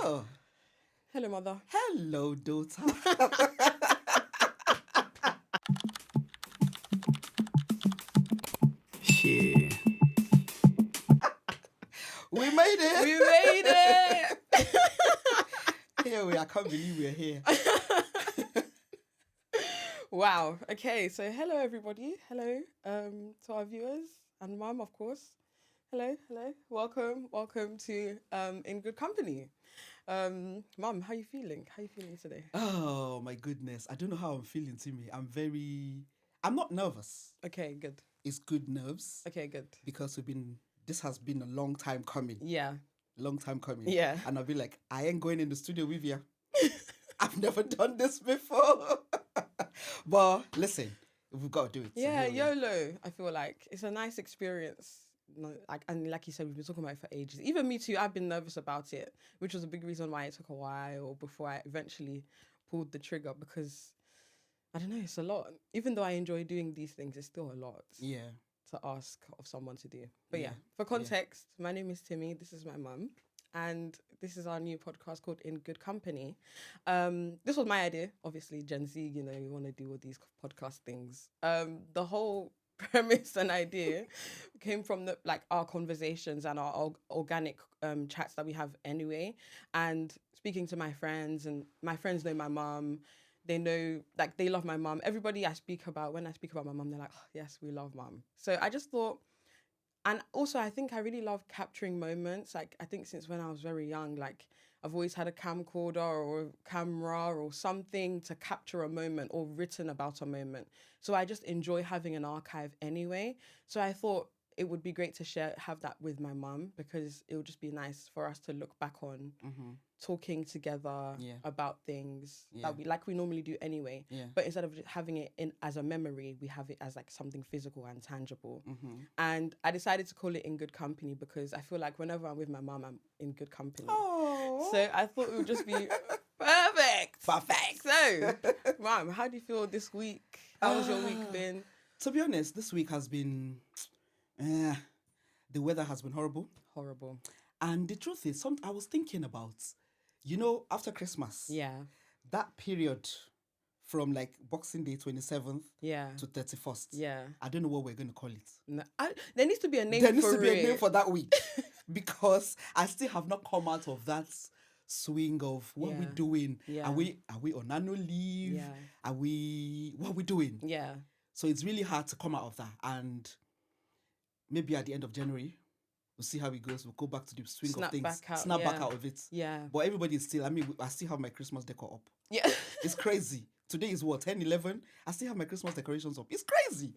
Oh, Hello, mother. hello, daughter. Shit. We made it. We made it. Here we are. I can't believe we're here. Wow. Okay. So, hello, everybody. Hello, to our viewers and mum, of course. Hello. Welcome to In Good Company. Mum, how you feeling? How you feeling today? Oh my goodness. I don't know how I'm feeling, Timmy. I'm not nervous. Okay, good. It's good nerves Okay, good. because this has been a long time coming. Yeah. Long time coming. Yeah. And I'll be like, I ain't going in the studio with you. I've never done this before. But listen, we've got to do it. So Yeah, here we are. YOLO. I feel like it's a nice experience. No, like you said, we've been talking about it for ages. Even me too. I've been nervous about it, which was a big reason why it took a while before I eventually pulled the trigger. Because I don't know, it's a lot. Even though I enjoy doing these things, it's still a lot Yeah. to ask of someone to do. But yeah, Yeah. for context, my name is Timmy. This is my mum. And this is our new podcast called In Good Company. This was my idea, obviously, Gen Z, you want to do all these podcast things. The whole premise and idea came from our conversations and our organic chats that we have anyway. And speaking to my friends, and my friends know my mum. They know, they love my mum. Everybody when I speak about my mum, they're like, oh, yes, we love mum. So I just thought, and also, I think I really love capturing moments. I think since when I was very young, I've always had a camcorder or a camera or something to capture a moment or written about a moment. So I just enjoy having an archive anyway. So I thought it would be great to have that with my mum, because it would just be nice for us to look back on talking together about things that we normally do anyway. Yeah. But instead of just having it in as a memory, we have it as something physical and tangible. And I decided to call it In Good Company because I feel like whenever I'm with my mum, I'm in good company. Oh. So I thought it would just be perfect. Perfect. So, mum, how do you feel this week? How's your week been? To be honest, this week has been... the weather has been horrible. Horrible. And the truth is, I was thinking about, after Christmas, Yeah. that period from Boxing Day 27th Yeah. to 31st. Yeah. I don't know what we're going to call it. No, there needs to be a name There needs for to be a name it. for that week because I still have not come out of that swing of what are we doing? Yeah. Are we on annual leave? Yeah. What are we doing? Yeah. So it's really hard to come out of that. And maybe at the end of January, we'll see how it goes. We'll go back to the swing of things. Back out, Snap back out of it. Yeah. But everybody's still, I still have my Christmas decor up. Yeah. It's crazy. Today is what, 10, 11? I still have my Christmas decorations up. It's crazy.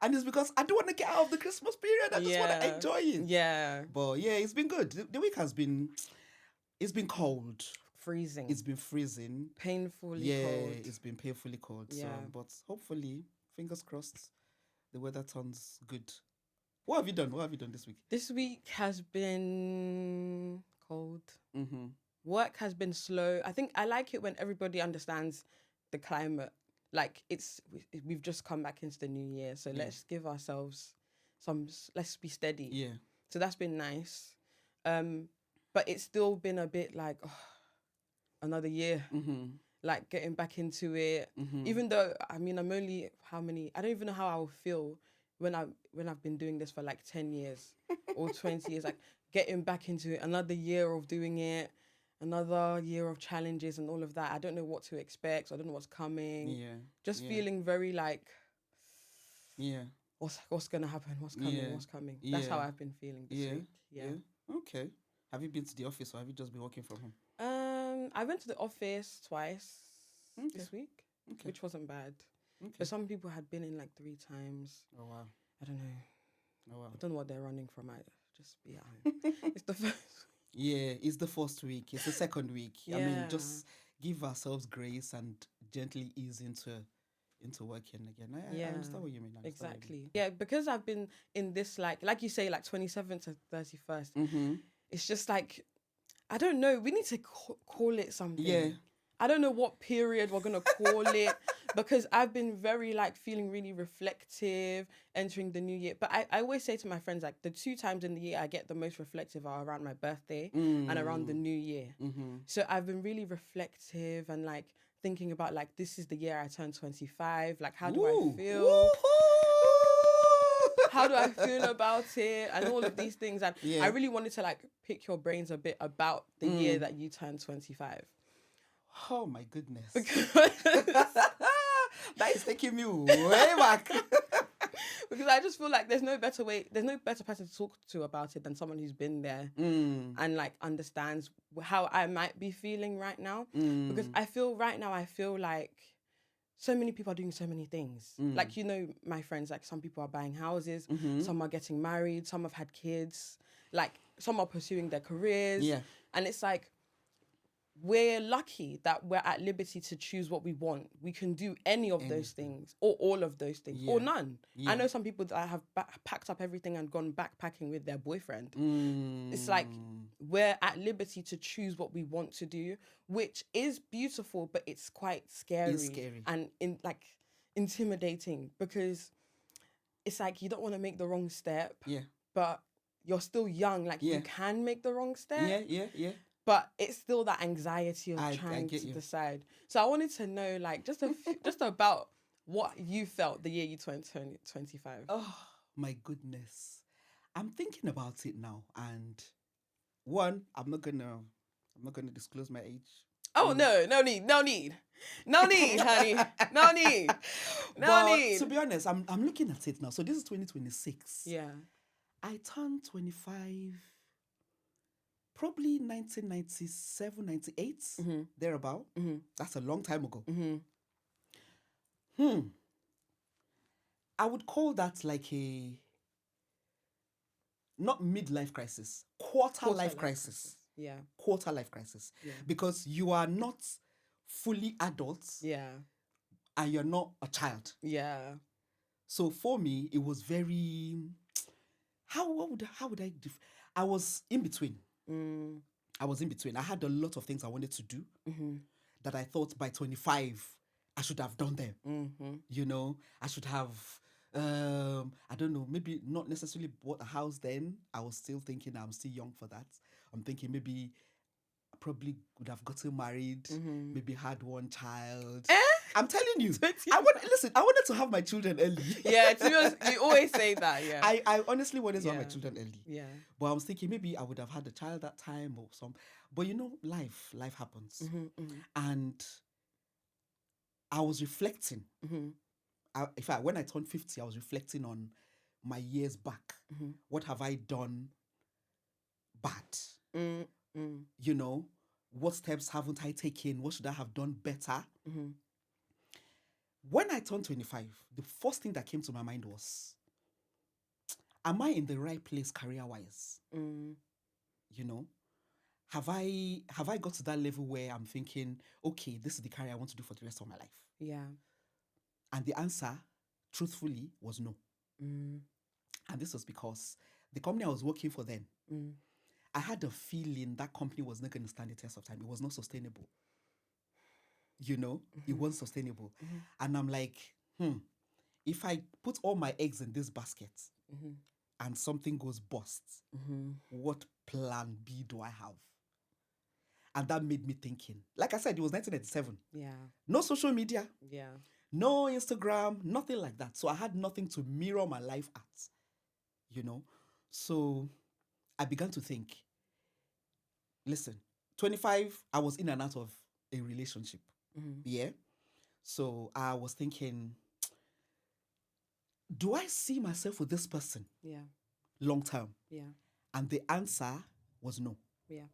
And it's because I don't want to get out of the Christmas period. I just want to enjoy it. Yeah. But yeah, it's been good. The week has been, it's been cold. Freezing. It's been freezing. Painfully cold. Yeah, it's been painfully cold. Yeah. So, but hopefully, fingers crossed, the weather turns good. What have you done? What have you done this week? This week has been cold. Mm-hmm. Work has been slow. I think I like it when everybody understands the climate. We've just come back into the new year, so let's give ourselves let's be steady. Yeah. So that's been nice. But it's still been a bit another year. Mm-hmm. Getting back into it. Mm-hmm. Even though, I'm only, I don't even know how I will feel when I've been doing this for 10 years or 20 years, getting back into it, another year of doing it, another year of challenges and all of that. I don't know what to expect. I don't know what's coming. Yeah. Just feeling very yeah. What's gonna happen? What's coming? Yeah. What's coming? That's how I've been feeling this week. Yeah. Okay. Have you been to the office or have you just been working from home? I went to the office twice this week, which wasn't bad. Okay. But some people had been in 3 times. Oh wow. I don't know. Oh wow. I don't know what they're running from. I just be at home. It's the first. Yeah, it's the first week. It's the second week. I mean, just give ourselves grace and gently ease into working again. I understand what you mean. Exactly. Yeah, because I've been in this like you say 27th to 31st. Mm-hmm. It's just I don't know. We need to call it something. Yeah. I don't know what period we're gonna call it because I've been very like feeling really reflective entering the new year. But I always say to my friends, like the 2 times in the year I get the most reflective are around my birthday and around the new year. So I've been really reflective and like thinking about like, this is the year I turned 25. Like, how do I feel? How do I feel about it? And all of these things. And I really wanted to like pick your brains a bit about the year that you turned 25. Oh my goodness. Because that is taking me way back. Because I just feel like there's no better person to talk to about it than someone who's been there and like understands how I might be feeling right now. Because I feel like so many people are doing so many things. Like, you know, my friends, like some people are buying houses, some are getting married, some have had kids, like some are pursuing their careers. Yeah. And it's like, we're lucky that we're at liberty to choose what we want. We can do any of those things or all of those things or none. Yeah. I know some people that have packed up everything and gone backpacking with their boyfriend. It's like we're at liberty to choose what we want to do, which is beautiful, but it's quite scary. It's scary. And intimidating because it's like you don't want to make the wrong step. Yeah. But you're still young. Like you can make the wrong step. Yeah. But it's still that anxiety of trying to decide. So I wanted to know, like, just about what you felt the year you turned 25. Oh, my goodness. I'm thinking about it now. And one, I'm not gonna disclose my age. Oh, no need, honey. No need. To be honest, I'm looking at it now. So this is 2026. Yeah. I turned 25... probably 1997, 98, thereabout. That's a long time ago. I would call that like not midlife crisis, quarter life crisis. Yeah. Quarter life crisis. Yeah. Because you are not fully adults. Yeah. And you're not a child. Yeah. So for me, it was very... How would I... I was in between. I was in between. I had a lot of things I wanted to do that I thought by 25 I should have done them. You know, I should have, I don't know, maybe not necessarily bought a house then. I was still thinking I'm still young for that. I'm thinking maybe I probably would have gotten married, maybe had one child. I'm telling you, I wanted to have my children early. Yeah, to be honest, you always say that, yeah. I honestly wanted to have my children early. Yeah. But I was thinking maybe I would have had a child that time or some. But you know, life happens. And I was reflecting. In fact, when I turned 50, I was reflecting on my years back. What have I done bad? You know, what steps haven't I taken? What should I have done better? When I turned 25, the first thing that came to my mind was, am I in the right place career-wise? You know, have I got to that level where I'm thinking, okay, this is the career I want to do for the rest of my life? Yeah. And the answer, truthfully, was no. And this was because the company I was working for then, I had a feeling that company was not going to stand the test of time. It was not sustainable. You know, it wasn't sustainable. And I'm like, if I put all my eggs in this basket and something goes bust, what plan B do I have? And that made me thinking. Like I said, it was 1997. Yeah. No social media. Yeah. No Instagram, nothing like that. So I had nothing to mirror my life at, you know. So I began to think, listen, 25, I was in and out of a relationship. Yeah. So I was thinking, do I see myself with this person? Yeah. Long term? Yeah. And the answer was no. Yeah.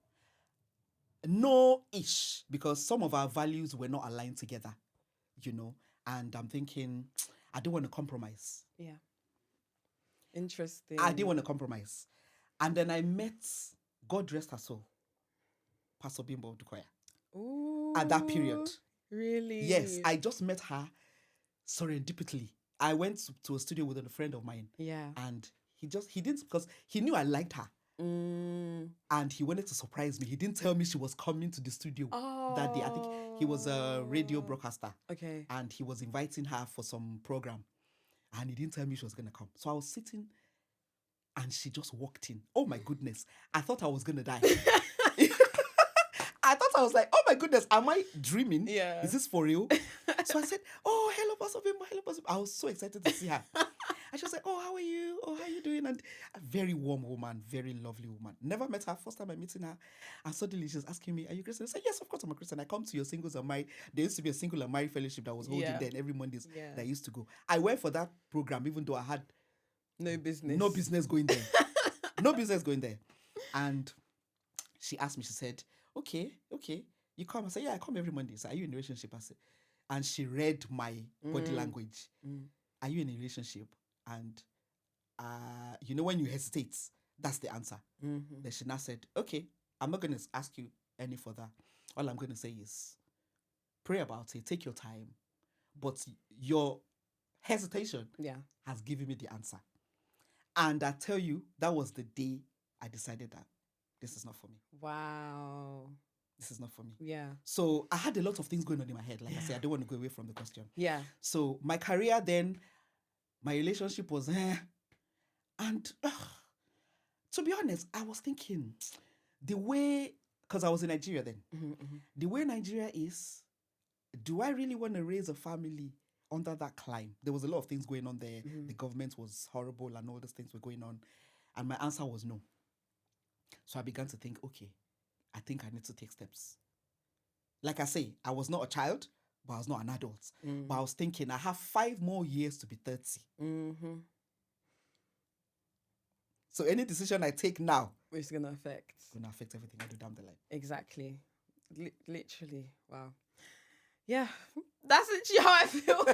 No-ish, because some of our values were not aligned together, you know. And I'm thinking, I don't want to compromise. Yeah. Interesting. I didn't want to compromise. And then I met, God rest her soul, Pastor Bimbo Dukoya. Ooh, at that period. Really? Yes, I just met her serendipitously. I went to a studio with a friend of mine. Yeah. And he didn't, because he knew I liked her. And he wanted to surprise me. He didn't tell me she was coming to the studio that day. I think he was a radio broadcaster. Okay. And he was inviting her for some program. And he didn't tell me she was going to come. So I was sitting and she just walked in. Oh my goodness. I thought I was going to die. I thought I was like, oh my goodness, am I dreaming? Yeah. Is this for real? So I said, oh, hello, Pastor Bimbo, hello, Pastor Bimbo. I was so excited to see her. And she was like, oh, how are you? Oh, how are you doing? And a very warm woman, very lovely woman. Never met her. First time I'm meeting her. And suddenly she's asking me, are you Christian? I said, yes, of course I'm a Christian. I come to your singles and married. There used to be a single and married fellowship that was holding then every Mondays that I used to go. I went for that program even though I had no business going there. No business going there. And she asked me, she said, okay, you come. I said, yeah, I come every Monday. So are you in a relationship? I said, and she read my body language. Are you in a relationship? And you know when you hesitate, that's the answer. Then she now said, okay, I'm not going to ask you any further. All I'm going to say is pray about it, take your time. But your hesitation has given me the answer. And I tell you, that was the day I decided that this is not for me. Wow. This is not for me. Yeah. So I had a lot of things going on in my head. Like I said, I don't want to go away from the question. Yeah. So my career then, my relationship was and to be honest, I was thinking the way, because I was in Nigeria then, the way Nigeria is, do I really want to raise a family under that climb? There was a lot of things going on there. The government was horrible and all those things were going on. And my answer was no. So I began to think, okay, I think I need to take steps. Like I say, I was not a child, but I was not an adult. But I was thinking, I have 5 more years to be 30. So any decision I take now, it's going to affect everything I do down the line. Exactly. Literally. Wow. Yeah, that's literally how I feel.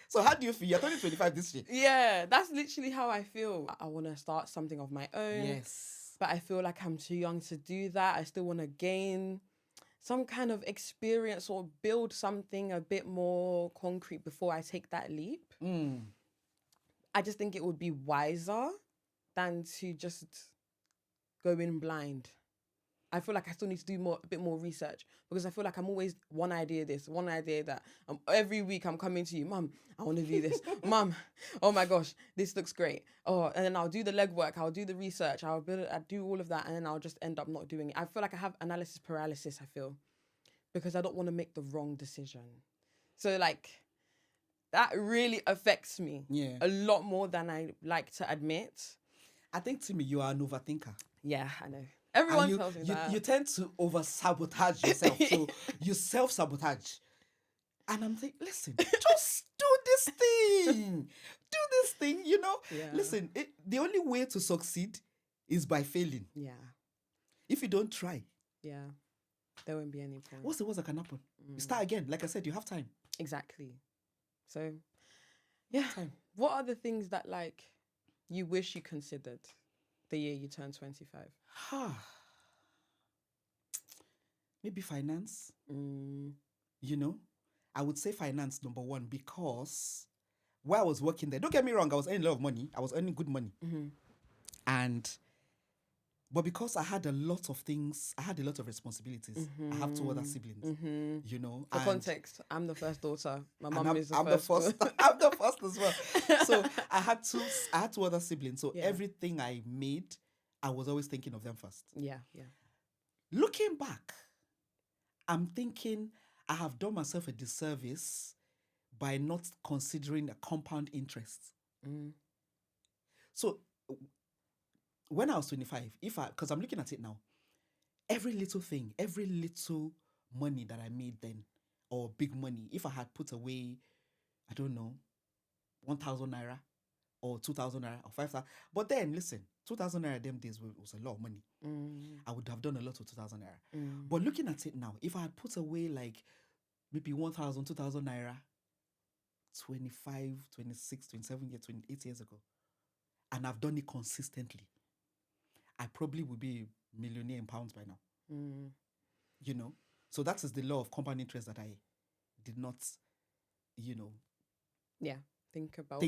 So how do you feel? You're turning 25 this year. Yeah, that's literally how I feel. I want to start something of my own. Yes. But I feel like I'm too young to do that. I still want to gain some kind of experience or build something a bit more concrete before I take that leap. I just think it would be wiser than to just go in blind. I feel like I still need to do a bit more research because I feel like I'm always one idea this, one idea that. Every week I'm coming to you, Mum, I want to do this. Mum, oh my gosh, this looks great. Oh, and then I'll do the legwork, I'll do the research, I'll do all of that, and then I'll just end up not doing it. I feel like I have analysis paralysis, I feel, because I don't want to make the wrong decision. So like, that really affects me a lot more than I like to admit. I think, Timmy, you are an overthinker. Yeah, I know. Everyone tells me that. You tend to over-sabotage yourself. So you self-sabotage. And I'm thinking, listen, just do this thing. Do this thing, you know? Yeah. Listen, the only way to succeed is by failing. Yeah. If you don't try. Yeah. There won't be any point. What's the worst that can happen? You start again. Like I said, you have time. Exactly. So, yeah. Time. What are the things that, like, you wish you considered the year you turned 25? Maybe finance. You know, I would say finance, number one, because while I was working there, don't get me wrong, I was earning a lot of money. I was earning good money. But because I had a lot of things, I had a lot of responsibilities. I have 2 other siblings, you know. For context, I'm the first daughter. My mum is the first. I'm the first as well. So I had 2 other siblings. So everything I made, I was always thinking of them first. Yeah. Looking back, I'm thinking I have done myself a disservice by not considering a compound interest. So when I was 25, because I'm looking at it now, every little thing, every little money that I made then, or big money, if I had put away, I don't know, 1,000 naira, or 2,000 naira, or 5,000. But then, listen, 2,000 naira them days was a lot of money. I would have done a lot with 2,000 naira. But looking at it now, if I had put away like maybe 1,000, 2,000 naira, 25, 26, 27 years, 28 years ago, and I've done it consistently, I probably would be a millionaire in pounds by now. You know? So that is the law of compound interest that I did not, you know... Yeah. Think about.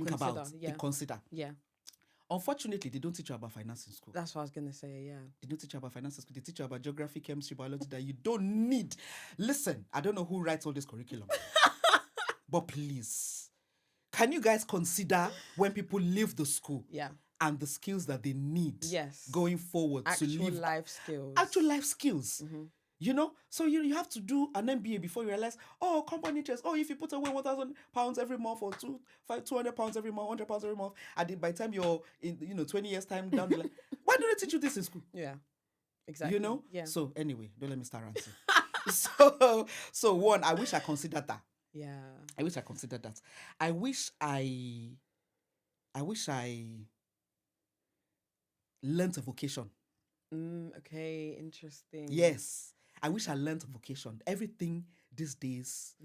Consider. Yeah. Unfortunately, they don't teach you about finance in school. That's what I was gonna say. Yeah. They don't teach you about finance in school. They teach you about geography, chemistry, biology that you don't need. Listen, I don't know who writes all this curriculum, but please, can you guys consider when people leave the school Yeah. and the skills that they need Yes. going forward Actual to live life skills. actual life skills? You know, so you have to do an MBA before you realize, oh, compound interest. Oh, if you put away £1,000 every month or £200 every month, £100 every month, and by the time you're in, 20 years time down the line, why don't they teach you this in school? Yeah. Exactly. You know. Yeah. So anyway, don't let me start ranting. so one, I wish I considered that. Yeah. I wish I considered that. I wish I learnt a vocation. Okay, interesting. Yes. I wish I learnt a vocation. Everything these days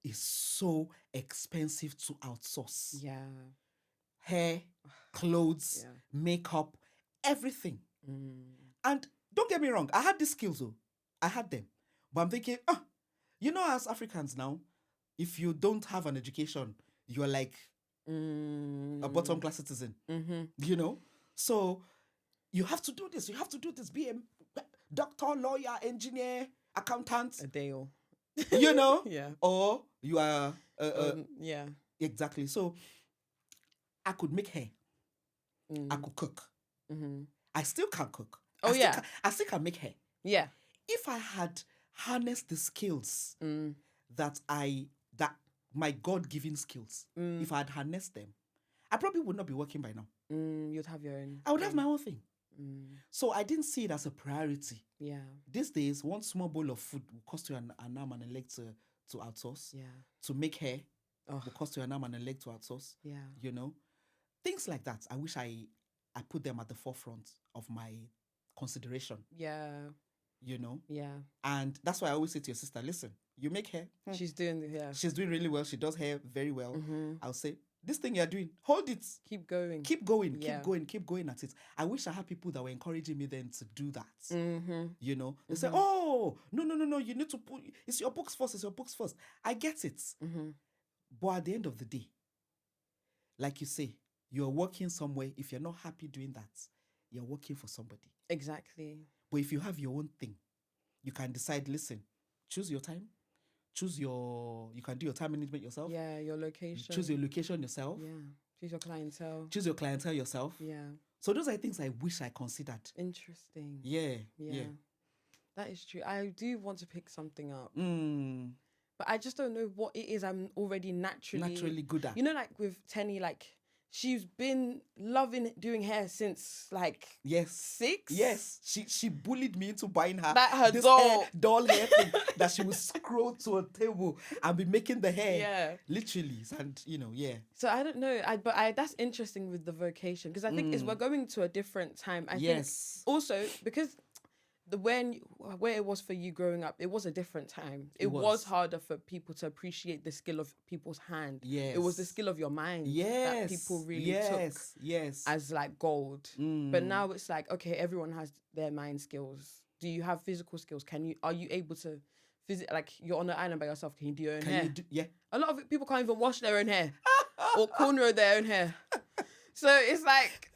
is so expensive to outsource. Yeah. Hair, clothes, Yeah. makeup, everything. Mm. And don't get me wrong, I had these skills though. I had them. But I'm thinking, as Africans now, if you don't have an education, you're like a bottom class citizen. You know? So you have to do this. You have to do this. Be a doctor, lawyer, engineer, accountant. A Dale. You know? Yeah. Or you are... yeah. Exactly. So I could make hair. I could cook. I still can't cook. Oh, yeah. I still can make hair. Yeah. If I had harnessed the skills that my God-given skills, if I had harnessed them, I probably would not be working by now. You'd have your own. I would have my own thing. So I didn't see it as a priority. Yeah. These days, one small bowl of food will cost you an arm and a leg to outsource. Yeah. To make hair will cost you an arm and a leg to outsource. Yeah. You know? Things like that. I wish I put them at the forefront of my consideration. Yeah. You know? Yeah. And that's why I always say to your sister, listen, you make hair. She's doing the hair. She's doing really well. She does hair very well. I'll say, this thing you're doing, hold it. Keep going. Keep going. Yeah. Keep going at it. I wish I had people that were encouraging me then to do that. You know? They say, oh, no, you need to put, it's your books first. I get it. But at the end of the day, like you say, you're working somewhere. If you're not happy doing that, you're working for somebody. Exactly. But if you have your own thing, you can decide, listen, choose your time. You can do your time management yourself. Yeah, your location. Choose your location yourself. Yeah. Choose your clientele. Choose your clientele yourself. Yeah. So those are things I wish I considered. Interesting. Yeah. That is true. I do want to pick something up. But I just don't know what it is I'm already naturally good at. You know, like with Tenny, like she's been loving doing hair since like 6. Yes. She bullied me into buying her That doll hair thing that she would scroll to a table and be making the hair. Yeah. Literally. And So I don't know. But that's interesting with the vocation because I think we're going to a different time. I think also because where it was for you growing up, it was a different time. It was harder for people to appreciate the skill of people's hand. Yes. It was the skill of your mind that people really took as like gold. But now it's like, okay, everyone has their mind skills. Do you have physical skills? Are you able to like you're on an island by yourself, can you do your own hair? A lot of people can't even wash their own hair or cornrow their own hair. So it's like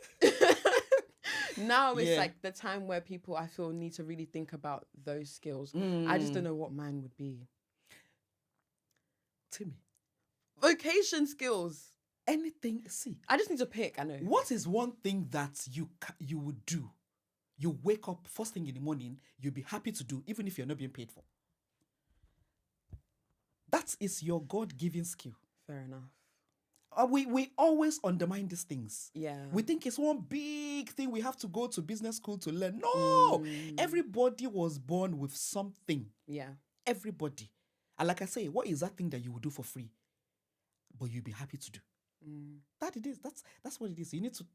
now it's like the time where people, I feel, need to really think about those skills. I just don't know what mine would be. Timmy. Vocation skills. Anything. See. I just need to pick, I know. What is one thing that you would do? You wake up first thing in the morning, you'll be happy to do, even if you're not being paid for. That is your God-given skill. Fair enough. We always undermine these things. Yeah. We think it's one big thing we have to go to business school to learn. No! Everybody was born with something. Yeah. Everybody. And like I say, what is that thing that you would do for free, but you'll be happy to do? That it is. That's what it is. You need to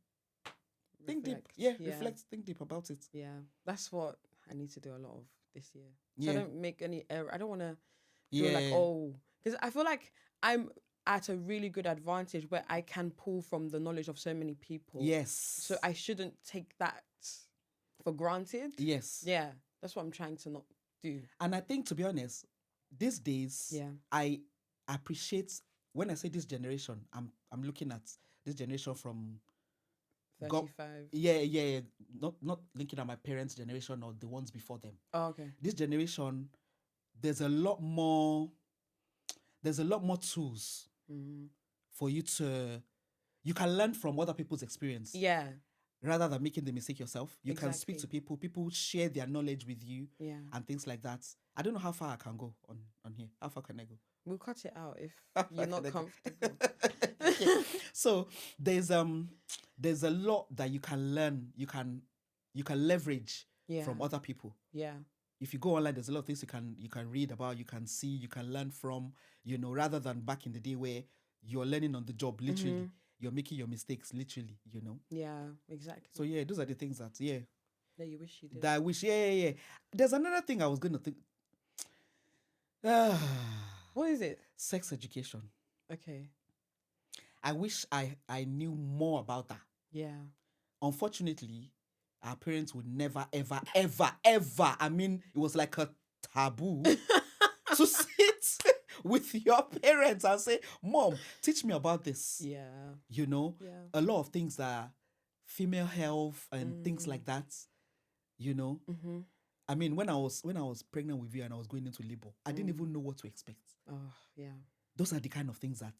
think deep. Yeah, reflect, think deep about it. Yeah. That's what I need to do a lot of this year. So I don't make any error. I don't want to feel like, because I feel like I'm at a really good advantage where I can pull from the knowledge of so many people. Yes. So I shouldn't take that for granted. Yes. Yeah. That's what I'm trying to not do. And I think, to be honest, these days, I appreciate, when I say this generation, I'm looking at this generation from got 35. yeah. Not linking at my parents' generation or the ones before them. Oh, okay. This generation, there's a lot more. There's a lot more tools for you to. You can learn from other people's experience. Yeah. Rather than making the mistake yourself, you can speak Exactly. to people. People share their knowledge with you Yeah. and things like that. I don't know how far I can go on here. How far can I go? We'll cut it out if How far you're not can I go? comfortable. Okay. So there's a lot that you can learn. You can leverage Yeah. from other people. Yeah. If you go online, there's a lot of things you can read about, you can see, you can learn from, rather than back in the day where you're learning on the job, literally. You're making your mistakes, literally, Yeah, exactly. So, those are the things that, that you wish you did. that I wish, There's another thing I was going to think. What is it? Sex education. Okay. I wish I knew more about that. Yeah. Unfortunately, our parents would never, ever, ever, ever. I mean, it was like a taboo to sit with your parents and say, Mom, teach me about this. Yeah. Yeah. A lot of things that female health and things like that, I mean, when I was pregnant with you and I was going into labor, I didn't even know what to expect. Oh, yeah. Those are the kind of things that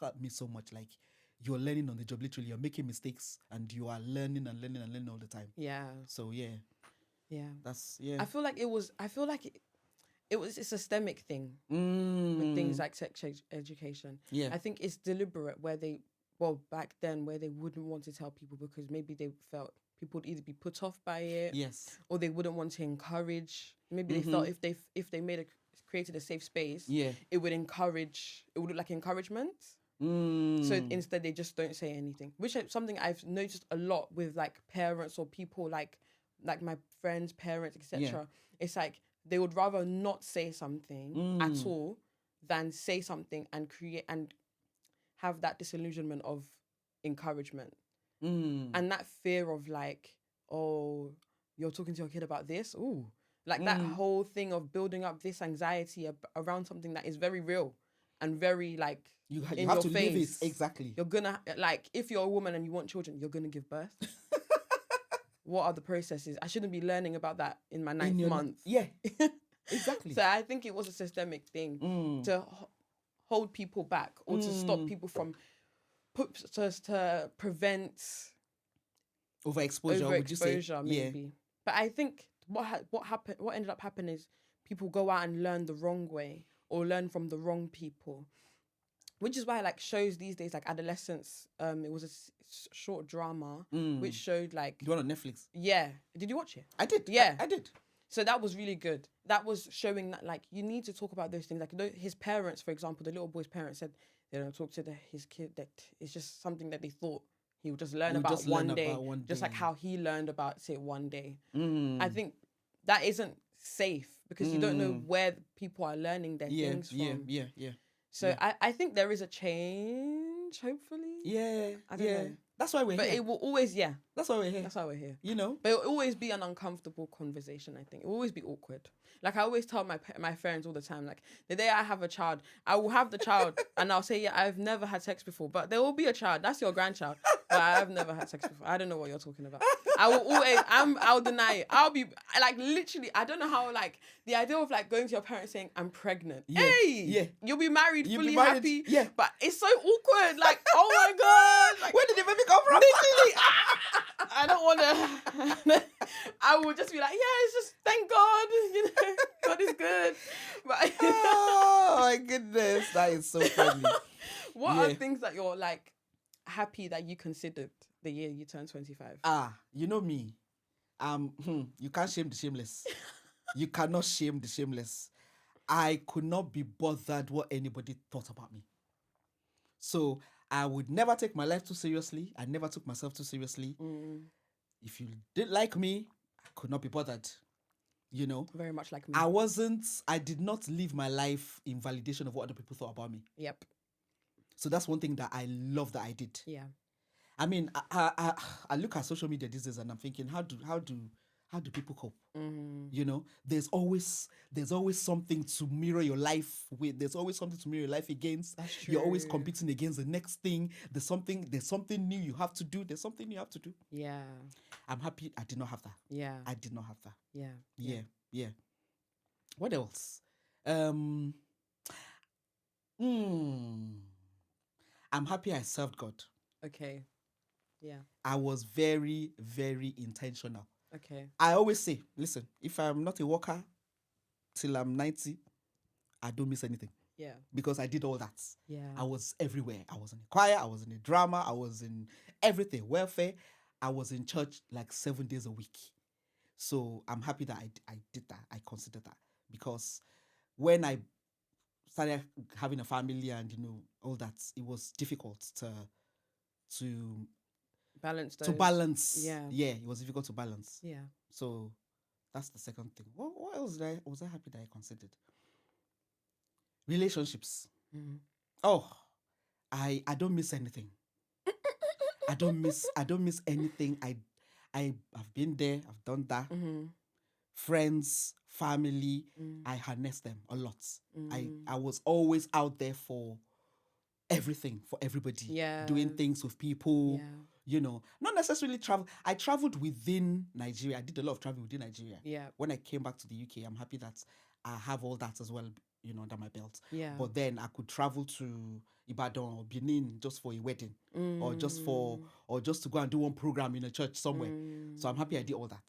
hurt me so much. Like, you're learning on the job, literally. You're making mistakes and you are learning and learning and learning all the time. Yeah. So, yeah. I feel like it's a systemic thing with things like sex education. Yeah. I think it's deliberate back then where they wouldn't want to tell people because maybe they felt people would either be put off by it. Yes. Or they wouldn't want to encourage. Maybe they felt if they created a safe space, it would look like encouragement. So instead they just don't say anything, which is something I've noticed a lot with like parents or people like my friends, parents, etc. Yeah. It's like they would rather not say something at all than say something and create and have that disillusionment of encouragement and that fear of like, oh, you're talking to your kid about this, that whole thing of building up this anxiety around something that is very real and very like you in have your to face. live it. Exactly. You're gonna like if you're a woman and you want children, you're gonna give birth. What are the processes? I shouldn't be learning about that in my 9th month. Yeah, exactly. So I think it was a systemic thing to hold people back or to stop people from to prevent overexposure. Would you say? maybe. Yeah. But I think what ended up happening is people go out and learn the wrong way or learn from the wrong people, which is why like shows these days like Adolescence. It was a short drama which showed like the one on Netflix. Yeah, did you watch it? I did. Yeah, I did. So that was really good. That was showing that like you need to talk about those things. Like his parents, for example, the little boy's parents said they don't talk to his kid. That it's just something that they thought he would just learn about one day, just like how he learned about it one day. I think that isn't safe because you don't know where people are learning their things from. Yeah. So I think there is a change, hopefully. Yeah. I don't know. That's why we're here. But it will always, That's why we're here. That's why we're here. But it will always be an uncomfortable conversation, I think. It will always be awkward. Like I always tell my friends all the time, like the day I have a child, I will have the child and I'll say, yeah, I've never had sex before, but there will be a child. That's your grandchild. But I've never had sex before. I don't know what you're talking about. I'll deny it. I'll be like literally, I don't know how like the idea of like going to your parents saying I'm pregnant. Yeah. Hey, yeah. You'll be married, You'll fully be married. happy. Yeah. But it's so awkward. Like, oh my God. Like, where did the baby come from? Literally, I don't want to. I would just be like, yeah, it's just thank God. God is good. But oh my goodness, that is so funny. What are things that you're like happy that you considered the year you turned 25? You know me. You can't shame the shameless. You cannot shame the shameless. I could not be bothered what anybody thought about me. So I would never take my life too seriously. I never took myself too seriously. If you didn't like me, I could not be bothered. Very much like me. I did not live my life in validation of what other people thought about me. Yep. So that's one thing that I love that I did. Yeah. I mean, I look at social media these days and I'm thinking, how do how do people cope? You know, there's always something to mirror your life with. There's always something to mirror your life against. That's true. You're always competing against the next thing. There's something new you have to do. There's something you have to do. Yeah. I'm happy I did not have that. Yeah. I did not have that. Yeah. Yeah. What else? I'm happy I served God. Okay. Yeah. I was very, very intentional. Okay. I always say, listen, if I'm not a worker till I'm 90, I don't miss anything. Yeah. Because I did all that. Yeah. I was everywhere. I was in the choir, I was in the drama, I was in everything, welfare. I was in church like 7 days a week. So I'm happy that I did that. I considered that. Because when I started having a family and, you know, all that, it was difficult to balance those. to balance. Yeah. Yeah, it was difficult to balance. Yeah. So that's the second thing. What else was I happy that I considered? Relationships. Oh, I don't miss anything. I don't miss anything. I've been there, I've done that. Friends, family, I harness them a lot. I was always out there for everything, for everybody. Yeah. Doing things with people. Yeah. You know, not necessarily travel. I traveled within Nigeria. I did a lot of traveling within Nigeria. Yeah. When I came back to the UK, I'm happy that I have all that as well, you know, under my belt. Yeah. But then I could travel to Ibadan or Benin just for a wedding, or just to go and do one program in a church somewhere. So I'm happy I did all that.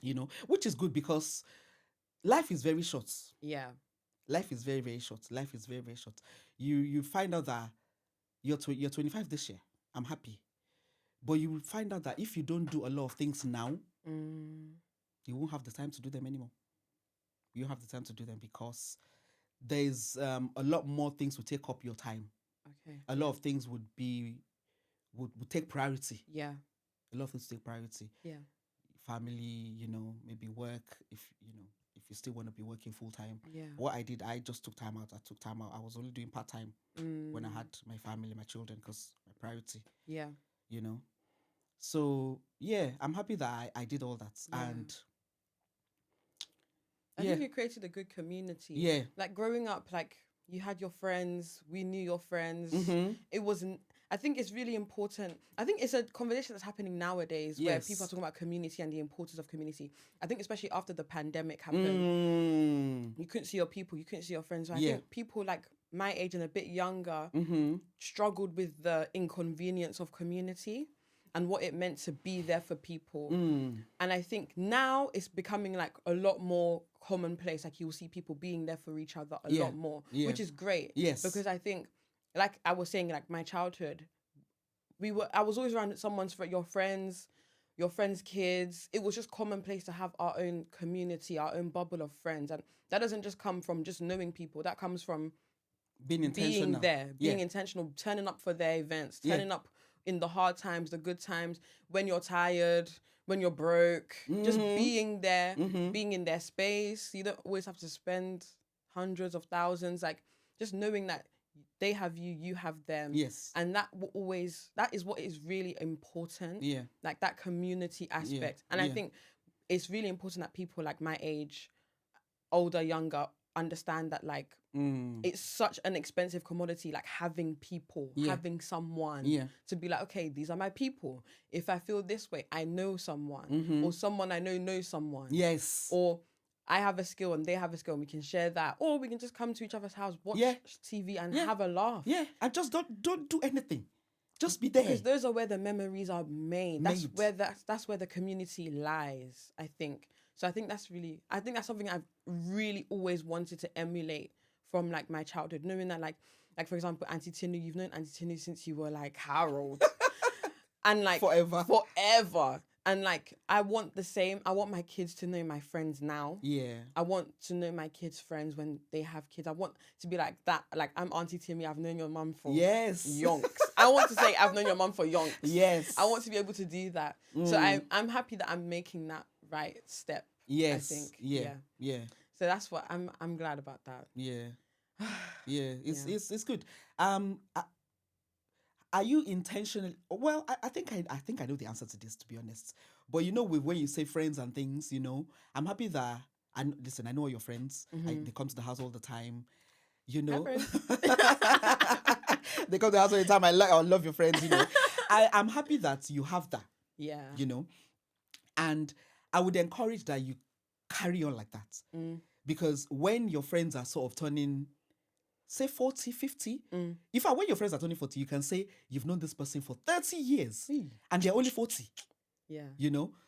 You know, which is good because life is very short. Yeah. Life is very, very short. Life is very, very short. You find out that you're 25 this year. I'm happy. But you will find out that if you don't do a lot of things now, you won't have the time to do them anymore. You won't have the time to do them because there's a lot more things will take up your time. Okay. A lot of things would take priority. Yeah. A lot of things take priority. Yeah. Family, you know, maybe work, if you still want to be working full time. Yeah. What I did, I just took time out. I was only doing part time when I had my family, my children, because my priority. Yeah. You know. So yeah, I'm happy that I did all that. Yeah. And I think you created a good community. Yeah. Like growing up, like you had your friends, we knew your friends. It wasn't, I think it's really important. I think it's a conversation that's happening nowadays where people are talking about community and the importance of community. I think especially after the pandemic happened, you couldn't see your people, you couldn't see your friends. So I think people like my age and a bit younger struggled with the inconvenience of community and what it meant to be there for people. And I think now it's becoming like a lot more commonplace. Like you'll see people being there for each other a lot more, which is great. Yes. Because I think, like I was saying, like my childhood, I was always around your friends' kids. It was just commonplace to have our own community, our own bubble of friends. And that doesn't just come from just knowing people. That comes from being intentional. Being intentional, turning up for their events, turning up in the hard times, the good times, when you're tired, when you're broke, just being there, being in their space. You don't always have to spend hundreds of thousands, like just knowing that they have you, you have them. Yes. And that is what is really important. Yeah. Like that community aspect. And I think it's really important that people like my age, older, younger, understand that like it's such an expensive commodity, like having people, having someone to be like, okay, these are my people. If I feel this way, I know someone, or someone I know knows someone. Yes. Or I have a skill and they have a skill and we can share that. Or we can just come to each other's house, watch TV and have a laugh. Yeah, and just don't do anything. Just be there. Because those are where the memories are made. That's where the community lies, I think. So I think that's something I've really always wanted to emulate from like my childhood, knowing that like for example, Auntie Tinu, you've known Auntie Tinu since you were like Harold. And like forever. And like I want the same. I want my kids to know my friends now. Yeah. I want to know my kids' friends when they have kids. I want to be like that. Like I'm Auntie Timmy. I've known your mum for yonks. I want to say I've known your mum for yonks. Yes. I want to be able to do that. So I'm happy that I'm making that right step. Yes. I think. Yeah. So that's what I'm glad about that. Yeah. Yeah. It's good. Are you intentionally? Well, I think I know the answer to this, to be honest. But when you say friends and things, I'm happy that. And listen, I know all your friends. They come to the house all the time. Hi, friends. They come to the house all the time. I love your friends. I'm happy that you have that. Yeah. And I would encourage that you carry on like that, because when your friends are sort of turning, say 40, 50. In fact, when your friends are turning 40, you can say you've known this person for 30 years and they're only 40. Yeah.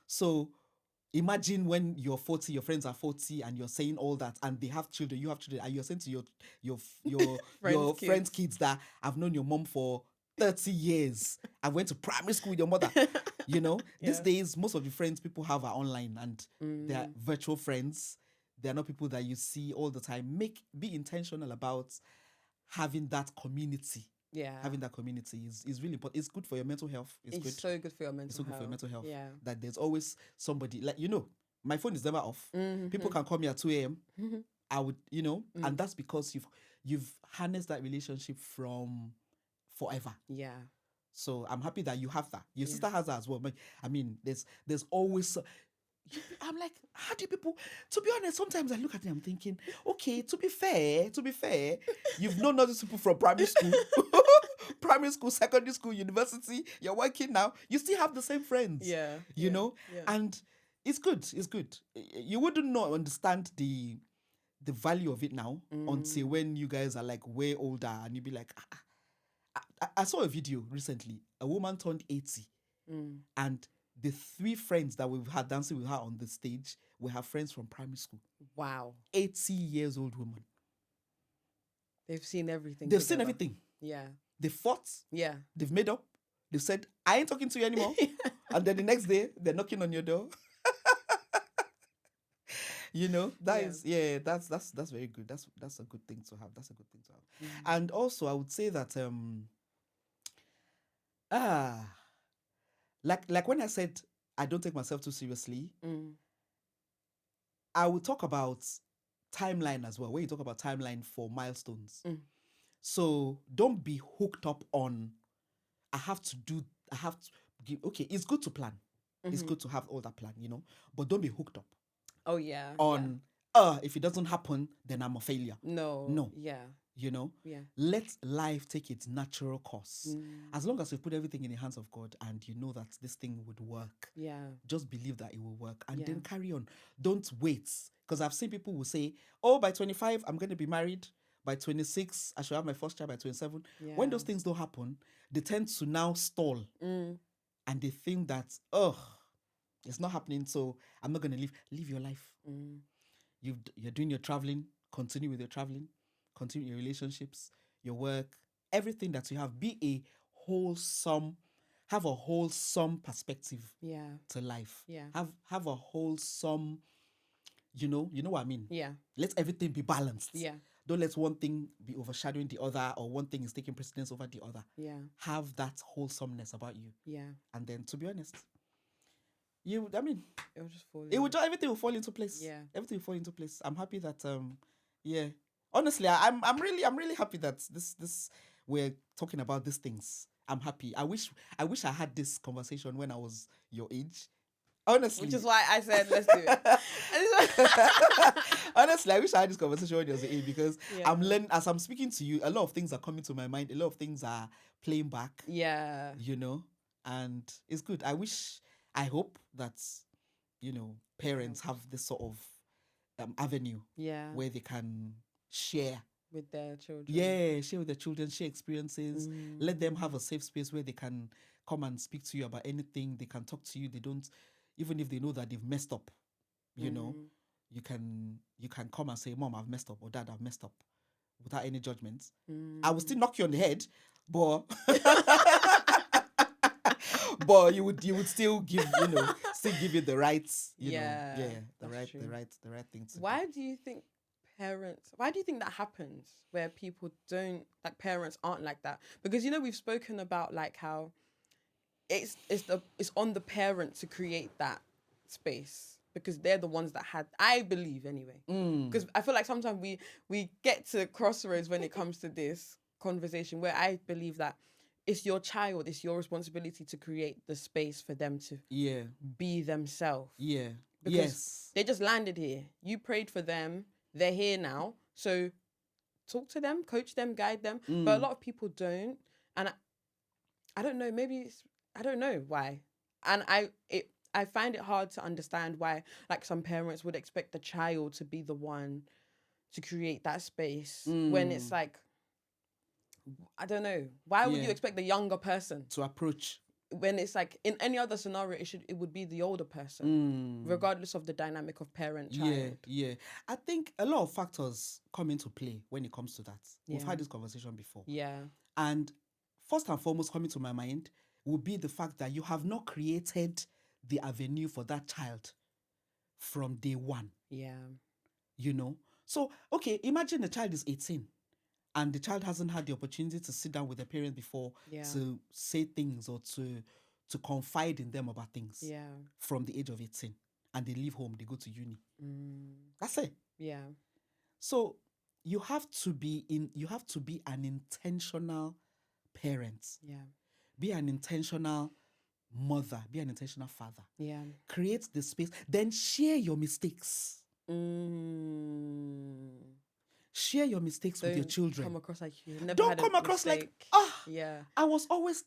So imagine when you're 40, your friends are 40, and you're saying all that, and they have children, you have children, and you're saying to your friends' kids that I've known your mom for 30 years. I went to primary school with your mother. These days, most of the friends people have are online, and they're virtual friends. They're not people that you see all the time. Be intentional about having that community. Yeah. Having that community is really important. It's good for your mental health. It's good. So good for your mental health. It's so good for your mental health. Yeah. That there's always somebody, like, my phone is never off. People can call me at 2 a.m. I would, and that's because you've harnessed that relationship from forever. Yeah. So I'm happy that you have that. Your sister has that as well. I mean, there's always. I'm like, how do people? To be honest, sometimes I look at them, I'm thinking, okay, to be fair, you've known all these people from primary school, secondary school, university. You're working now. You still have the same friends. Yeah. You know, and it's good. It's good. You wouldn't not understand the value of it now until when you guys are like way older, and you'll be like, I saw a video recently. A woman turned 80, and the 3 friends that we've had dancing with her on the stage were her friends from primary school. Wow. 80 years old woman. They've seen everything. They've seen everything. Yeah. They fought. Yeah. They've made up. They've said, I ain't talking to you anymore. And then the next day, they're knocking on your door. That's very good. That's a good thing to have. That's a good thing to have. And also, I would say that like when I said I don't take myself too seriously, I would talk about timeline as well. When you talk about timeline for milestones, so don't be hooked up on okay, it's good to plan. It's good to have all that plan, but don't be hooked up. Oh yeah. On if it doesn't happen, then I'm a failure. No. Yeah. Yeah. Let life take its natural course. As long as you put everything in the hands of God and you know that this thing would work. Yeah. Just believe that it will work and then carry on. Don't wait. Because I've seen people who say, oh, by 25, I'm going to be married. By 26, I should have my first child. By 27. Yeah. When those things don't happen, they tend to now stall. And they think that, it's not happening, so I'm not going to live your life. You're doing your traveling. Continue with your traveling. Continue your relationships, your work, everything that you have. Have a wholesome perspective to life. Yeah. Have a wholesome, you know what I mean? Yeah. Let everything be balanced. Yeah. Don't let one thing be overshadowing the other, or one thing is taking precedence over the other. Yeah. Have that wholesomeness about you. Yeah. And then, to be honest, it will just fall. Everything will fall into place. Yeah. Everything will fall into place. I'm happy that honestly, I'm really happy that this we're talking about these things. I'm happy. I wish I had this conversation when I was your age. Honestly. Which is why I said let's do it. Honestly, I wish I had this conversation when I was your age, because I'm learning as I'm speaking to you. A lot of things are coming to my mind. A lot of things are playing back. Yeah. And it's good. I hope that parents have this sort of avenue where they can share with their children. Yeah, share with their children, share experiences. Let them have a safe space where they can come and speak to you about anything. They can talk to you. They don't, even if they know that they've messed up, you can come and say, Mom, I've messed up, or Dad, I've messed up, without any judgment. I will still knock you on the head, but but you would still give you the right the right thing to Why do you think that happens, where people don't, like, parents aren't like that? Because we've spoken about like how it's on the parent to create that space, because they're the ones that had, I believe anyway, because I feel like sometimes we get to crossroads when it comes to this conversation, where I believe that it's your child. It's your responsibility to create the space for them to Yeah. be themselves. Yeah. Because Yes. they just landed here. You prayed for them. They're here now. So talk to them, coach them, guide them. But a lot of people don't. And I don't know. Maybe I don't know why. And I find it hard to understand why, like, some parents would expect the child to be the one to create that space when it's like, I don't know. Why would you Yeah. expect the younger person To approach. when it's like in any other scenario? It would be the older person, regardless of the dynamic of parent child. Yeah. I think a lot of factors come into play when it comes to that. We've Yeah. had this conversation before. Yeah. And first and foremost, coming to my mind would be the fact that you have not created the avenue for that child from day one, Yeah. you know? So, okay, imagine the child is 18 and the child hasn't had the opportunity to sit down with the parent before Yeah. to say things or to confide in them about things Yeah. from the age of 18, and they leave home, they go to uni. That's it. Yeah. So you have to be an intentional parent. Yeah. Be an intentional mother, be an intentional father. Yeah. Create the space, then share your mistakes. Share your mistakes with your children. Come across like you never Don't had a come across mistake. like, Yeah. I was always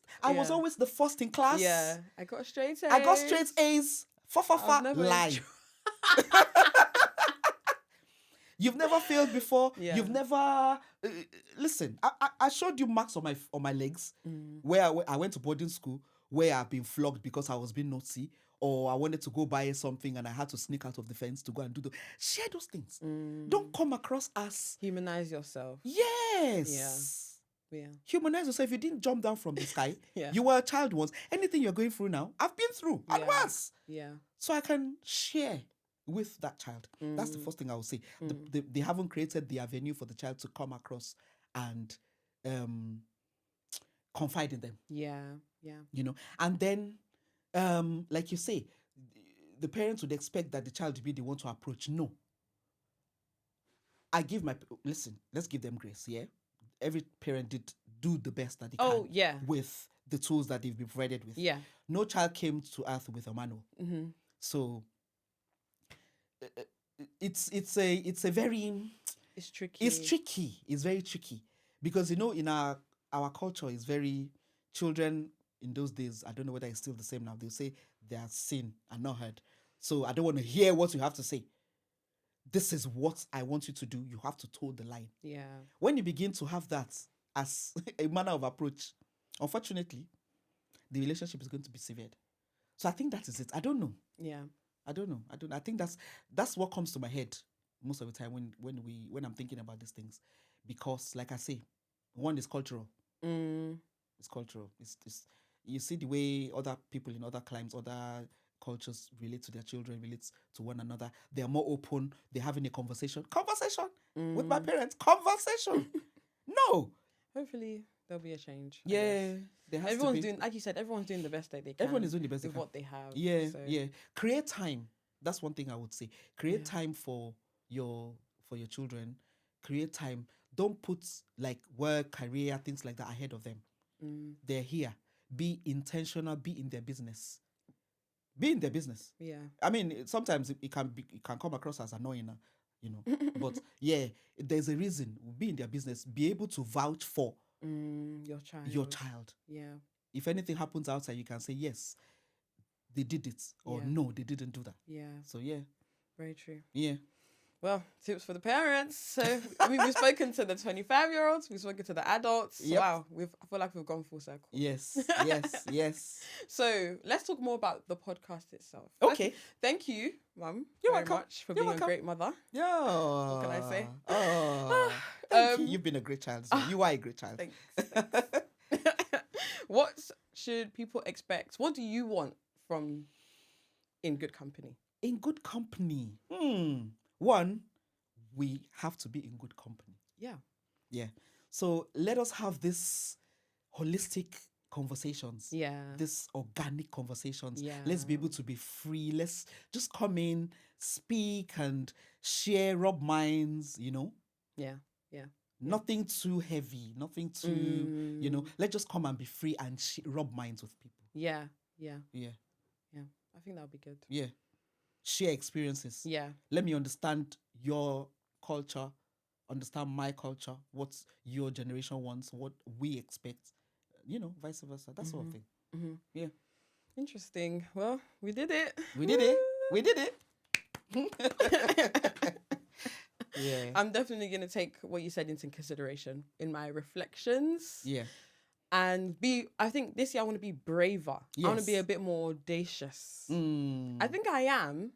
the first in class. Yeah. I got straight A's. I got straight A's. I've never Lie. You've never failed before. Yeah. You've never listen. I showed you marks on my legs where I went to boarding school where I've been flogged because I was being naughty, or I wanted to go buy something and I had to sneak out of the fence to go and do share those things. Don't come across as Humanize yourself. yes. Yeah. Humanize yourself. If you didn't jump down from the sky, Yeah. you were a child once. Anything you're going through now, I've been through and worse. Yeah. So I can share with that child. That's the first thing I will say. They haven't created the avenue for the child to come across and confide in them. Yeah. Yeah. You know, and then like you say, the parents would expect that the child to be the one to approach. No. Listen, let's give them grace, yeah? Every parent did do the best that they can with the tools that they've been provided with. Yeah. No child came to earth with a manual. So it's tricky. It's very tricky because, you know, in our culture is very, children in those days, I don't know whether it's still the same now, they'll say they are seen and not heard. So I don't want to hear what you have to say. This is what I want you to do. You have to toe the line. Yeah. When you begin to have that as a manner of approach, unfortunately, the relationship is going to be severed. So I think that is it. I don't know. Yeah. I don't know. I think that's what comes to my head most of the time when I'm thinking about these things, because, like I say, one is cultural. It's cultural. It's you see the way other people in other climes, other cultures relate to their children, relate to one another. They are more open. They're having a conversation with my parents. Conversation. No. Hopefully there'll be a change. Yeah. Everyone's doing, like you said, everyone's doing the best that they can. Everyone is doing the best with what they have. Yeah, yeah. Create time. That's one thing I would say. Create time for your children. Create time. Don't put like work, career, things like that ahead of them. They're here. Be intentional. Be in their business. Be in their business. Yeah. I mean, sometimes it can come across as annoying, you know. But yeah, there's a reason. Be in their business. Be able to vouch for your child. Yeah. If anything happens outside, you can say yes, they did it, or no, they didn't do that. Yeah. So yeah. Very true. Yeah. Well, tips for the parents. So I mean, we've spoken to the 25-year-olds, we've spoken to the adults. Yep. Wow, I feel like we've gone full circle. Yes. Yes. So let's talk more about the podcast itself. Okay. Thank you, Mum. You're very welcome. much for being a great mother. Yeah. What can I say? Oh, thank you. You've been a great child. So you are a great child. Thanks. What should people expect? What do you want from In Good Company? In good company. One, we have to be in good company. Yeah. Yeah. So let us have this holistic conversations. Yeah. This organic conversations. Yeah. Let's be able to be free. Let's just come in, speak and share, rub minds, you know. Yeah. Yeah. Nothing too heavy, nothing too, let's just come and be free and rub minds with people. Yeah. Yeah. I think that would be good. Yeah. Share experiences. Yeah. Let me understand your culture, understand my culture, what your generation wants, what we expect, vice versa. That sort of thing. Mm-hmm. Yeah. Interesting. Well, we did it. We did it. Yeah. I'm definitely going to take what you said into consideration in my reflections. Yeah. And I think this year I want to be braver. Yes. I want to be a bit more audacious. I think I am,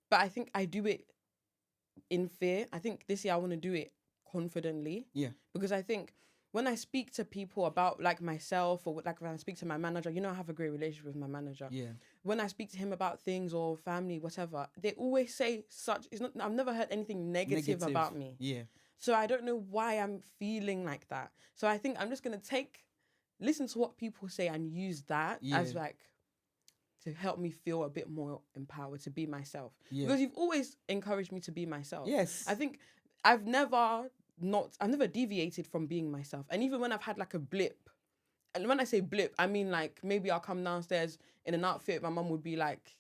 but I think I do it in fear. I think this year I want to do it confidently. Yeah. Because I think when I speak to people about like myself, or like when I speak to my manager, I have a great relationship with my manager. Yeah. When I speak to him about things or family, whatever, they always say I've never heard anything negative about me. Yeah. So I don't know why I'm feeling like that. So I think I'm just going to listen to what people say and use that as like to help me feel a bit more empowered to be myself. Yeah. Because you've always encouraged me to be myself. Yes. I think I've never deviated from being myself. And even when I've had like a blip, and when I say blip, I mean like maybe I'll come downstairs in an outfit, my mum would be like,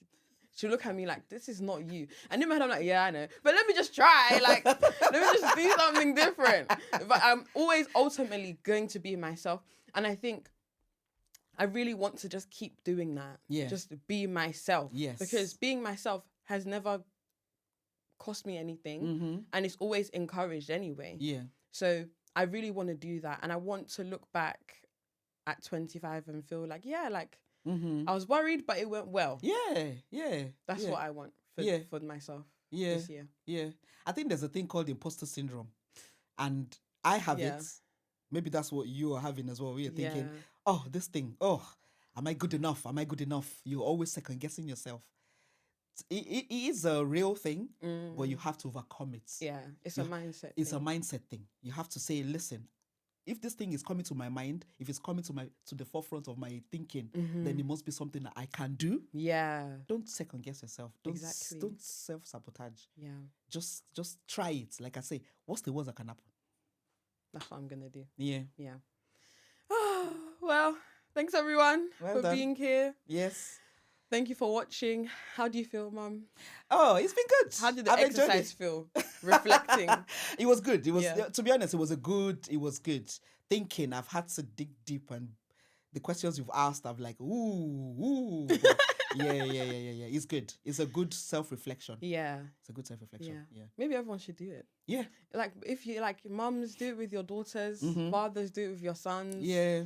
she'll look at me like, this is not you. And in my head, I'm like, yeah, I know. But let me just try. Like, let me just do something different. But I'm always ultimately going to be myself. And I think I really want to just keep doing that. Yeah. Just be myself. Yes. Because being myself has never cost me anything. Mm-hmm. And it's always encouraged anyway. Yeah. So I really want to do that. And I want to look back at 25 and feel like, I was worried, but it went well. Yeah. That's what I want for myself this year. Yeah. I think there's a thing called imposter syndrome. And I have it. Maybe that's what you are having as well. We're thinking, this thing, am I good enough? Am I good enough? You're always second guessing yourself. It is a real thing, but you have to overcome it. Yeah, it's a mindset. It's a mindset thing. You have to say, listen, if this thing is coming to my mind, if it's coming to the forefront of my thinking, then it must be something that I can do. Yeah. Don't second guess yourself. Don't self-sabotage. Yeah. Just try it. Like I say, what's the worst that can happen? That's what I'm gonna do. Yeah. Well, thanks everyone for being here. Yes. Thank you for watching. How do you feel, Mum? Oh, it's been good. How did the exercise feel? Reflecting. It was good. It was, to be honest, it was good. Thinking, I've had to dig deep, and the questions you've asked, I'm like, ooh. Yeah. It's good. It's a good self-reflection. Yeah. It's a good self-reflection. Yeah. Maybe everyone should do it. Yeah. Like, if you like, mums do it with your daughters, fathers do it with your sons. Yeah.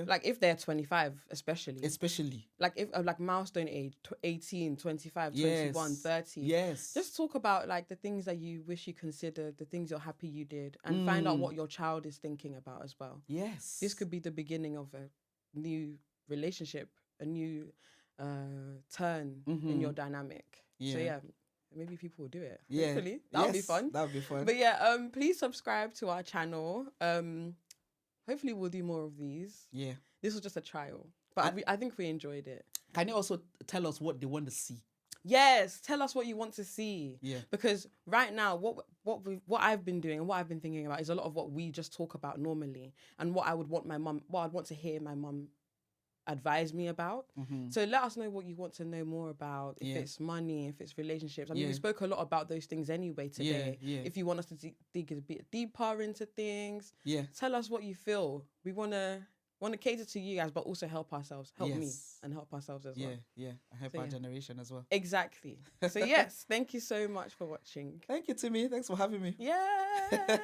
Like, if they're 25, especially. Like, if like milestone age, 18, 25, 21, 30. Yes. Just talk about like the things that you wish you considered, the things you're happy you did, and find out what your child is thinking about as well. Yes. This could be the beginning of a new relationship, a new turn in your dynamic. So maybe people will do it. Hopefully. That'll be fun. But please subscribe to our channel. Hopefully we'll do more of these. Yeah. This was just a trial. But I think we enjoyed it. Can you also tell us what they want to see? Yes, tell us what you want to see. Yeah. Because right now, what I've been doing and what I've been thinking about is a lot of what we just talk about normally, and what I'd want to hear my mum advise me about. So let us know what you want to know more about. If it's money, if it's relationships. I mean, we spoke a lot about those things anyway today. If you want us to dig a bit deeper into things, tell us what you feel. We want to cater to you guys, but also help ourselves. Help me and help ourselves as well. Yeah. And help our generation as well. Exactly. So yes, thank you so much for watching. Thank you, Timmy. Thanks for having me. Yeah.